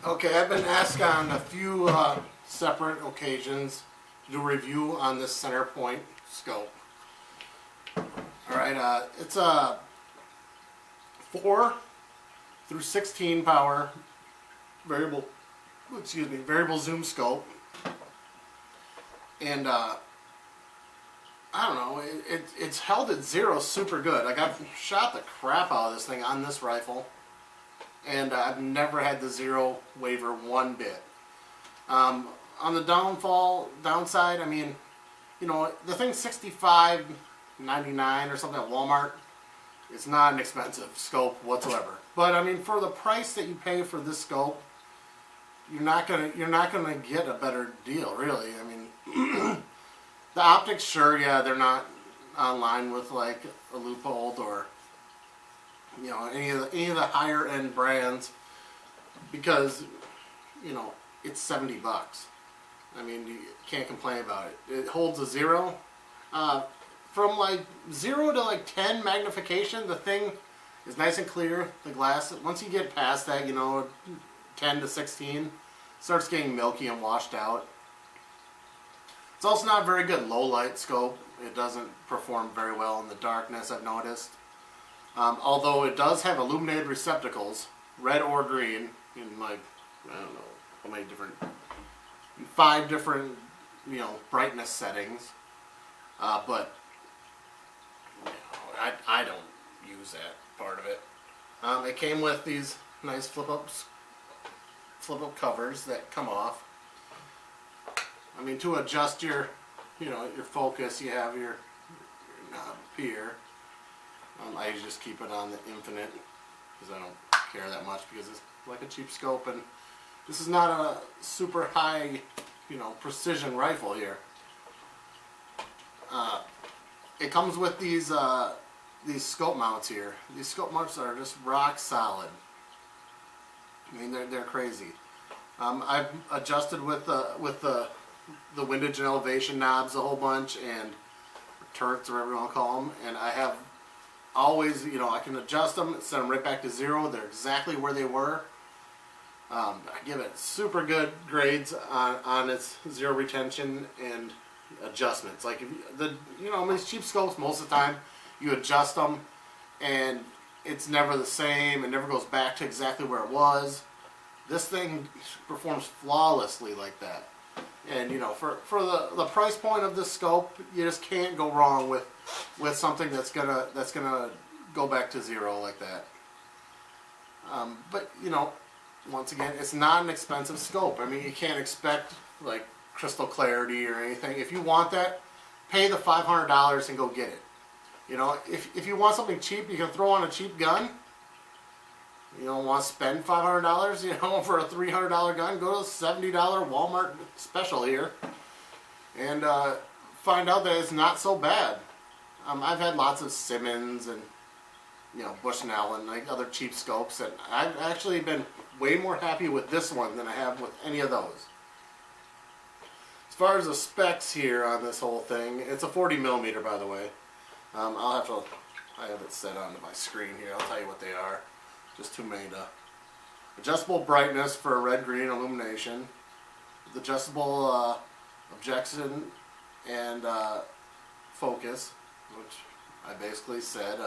Okay, I've been asked on a few separate occasions to do a review on this center point scope. Alright, it's a 4 through 16 power variable zoom scope. And I don't know, it's held at zero super good. Like, I've shot the crap out of this thing on this rifle, and I've never had the zero waver one bit. On the downside, I mean, you know, the thing's $65.99 or something at Walmart. It's not an expensive scope whatsoever. But I mean, for the price that you pay for this scope, you're not gonna get a better deal, really. I mean, the optics, sure, yeah, they're not online with like a Leupold or, you know, any of the higher end brands, because, you know, it's $70. I mean, you can't complain about it. It holds a zero. From like 0 to like 10 magnification, the thing is nice and clear. The glass, once you get past that, you know, 10 to 16, starts getting milky and washed out. It's also not a very good low light scope. It doesn't perform very well in the darkness, I've noticed. Although it does have illuminated receptacles, red or green, in like, I don't know how many different, 5 different, you know, brightness settings. But you know, I don't use that part of it. It came with these nice flip up covers that come off. I mean, to adjust your, you know, your focus, you have your knob here. I usually just keep it on the infinite because I don't care that much, because it's like a cheap scope, and this is not a super high, you know, precision rifle here. It comes with these scope mounts here. These scope mounts are just rock solid. I mean, they're crazy. I've adjusted with the windage and elevation knobs a whole bunch, and turrets, or whatever you want to call them, and I have always, you know, I can adjust them, set them right back to zero. They're exactly where they were. I give it super good grades on its zero retention and adjustments. Like, if you know, these cheap scopes, most of the time you adjust them and it's never the same. It never goes back to exactly where it was. This thing performs flawlessly like that. And you know, for the price point of this scope, you just can't go wrong with something that's gonna go back to zero like that. But you know, once again, it's not an expensive scope. I mean, you can't expect like crystal clarity or anything. If you want that, pay the $500 and go get it. You know, if you want something cheap, you can throw on a cheap gun. You don't want to spend $500, you know, for a $300 gun. Go to the $70 Walmart special here and find out that it's not so bad. I've had lots of Simmons and, you know, Bushnell and like other cheap scopes, and I've actually been way more happy with this one than I have with any of those. As far as the specs here on this whole thing, it's a 40mm, by the way. I have it set onto my screen here. I'll tell you what they are. Just too many to. Adjustable brightness for red-green illumination. Adjustable objection and focus, which I basically said.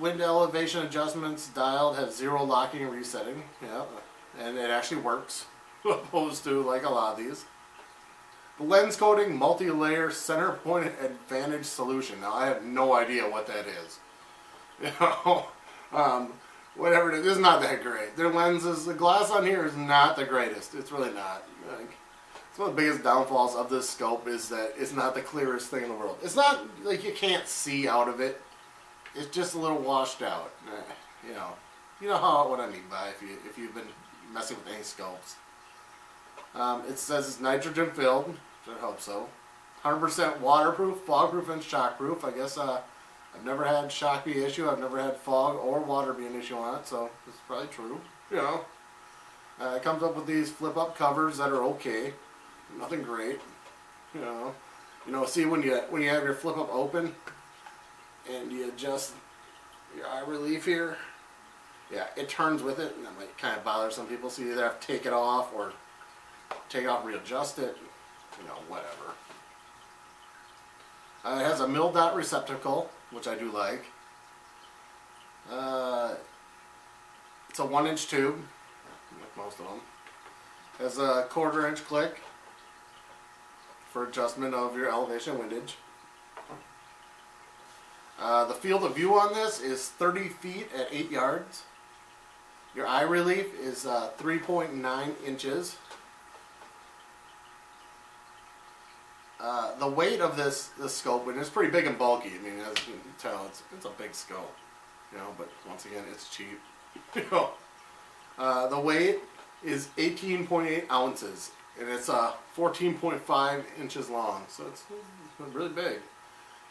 Wind elevation adjustments dialed have zero locking and resetting. Yeah, and it actually works, opposed to like a lot of these. The lens coating multi-layer center point advantage solution. Now, I have no idea what that is. You know, whatever it is not that great. Their lenses, the glass on here is not the greatest. It's really not. Like, it's one of the biggest downfalls of this scope is that it's not the clearest thing in the world. It's not like you can't see out of it. It's just a little washed out. You know what I mean by if you've been messing with any scopes. It says it's nitrogen filled, which I hope so. 100% waterproof, fogproof, and shockproof. I guess I've never had shock be an issue. I've never had fog or water be an issue on it, so it's probably true. You know, it comes up with these flip-up covers that are okay, nothing great. You know. See when you have your flip-up open and you adjust your eye relief here, yeah, it turns with it, and that might kind of bother some people. So you either have to take it off or take it off, readjust it, you know, whatever. It has a mill dot receptacle, which I do like. It's a 1-inch tube, like most of them. It has a 1/4-inch click for adjustment of your elevation windage. The field of view on this is 30 feet at 8 yards. Your eye relief is 3.9 inches. The weight of this scope, and it's pretty big and bulky. I mean, as you can tell, it's a big scope. You know, but once again, it's cheap. You know, the weight is 18.8 ounces, and it's 14.5 inches long. So it's really big.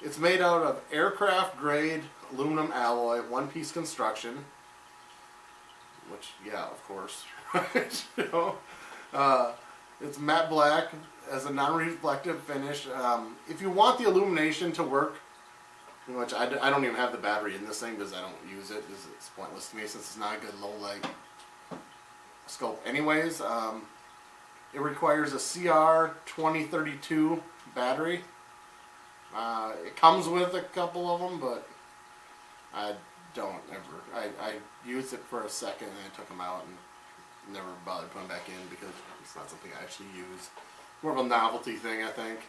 It's made out of aircraft grade aluminum alloy, one-piece construction. Which, yeah, of course, right? You know, it's matte black, has a non-reflective finish. If you want the illumination to work, which I don't even have the battery in this thing because I don't use it, because it's pointless to me since it's not a good low light scope. Anyways, it requires a CR 2032 battery. It comes with a couple of them, but I don't ever. I used it for a second and I took them out and never bothered putting them back in because it's not something I actually use. More of a novelty thing, I think.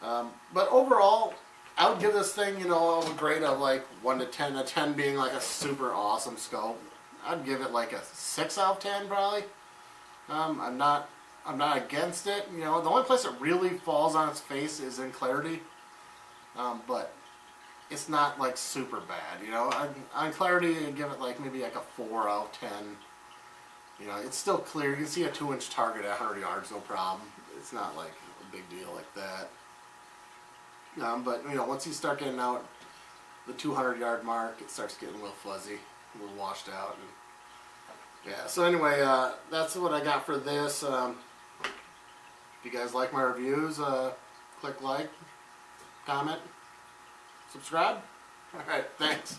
But overall, I would give this thing, you know, a grade of like 1 to 10. A 10 being like a super awesome scope. I'd give it like a 6 out of 10 probably. I'm not against it. You know, the only place it really falls on its face is in clarity. But it's not like super bad. You know, on clarity, I'd give it like maybe like a 4 out of 10. You know, it's still clear. You can see a 2-inch target at 100 yards, no problem. It's not like a big deal like that. But you know, once you start getting out the 200-yard mark, it starts getting a little fuzzy, a little washed out. And yeah. So anyway, that's what I got for this. If you guys like my reviews, click like, comment, subscribe. All right, thanks.